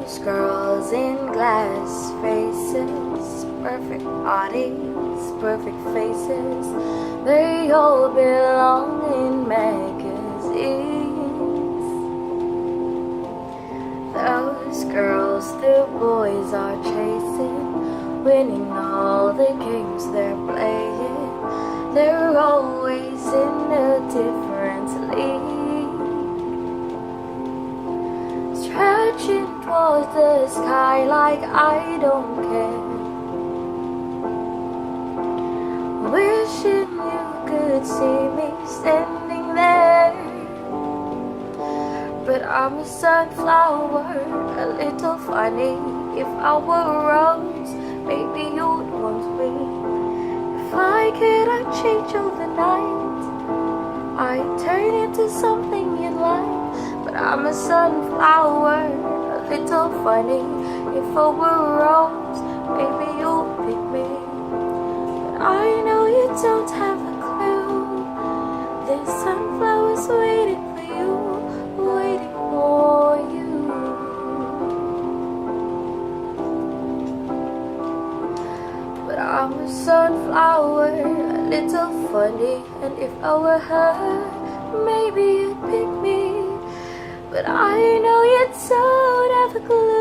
Those girls in glass faces, perfect bodies, perfect faces, they all belong in magazines. Those girls the boys are chasing, winning all the games they're playing, they're always in a different league, stretching towards the sky like I don't care, wishing you could see me standing there. But I'm a sunflower, a little funny. If I were a rose, maybe you'd want me. If I could, I'd change overnight, I'd turn into something you'd like. But I'm a sunflower, a little funny. If I were a rose, maybe you'd pick me. But I know you don't have a clue, there's sunflowers waiting for you, waiting for you. But I'm a sunflower, a little funny. And if I were her, maybe you'd pick me. But I know you don't have a clue,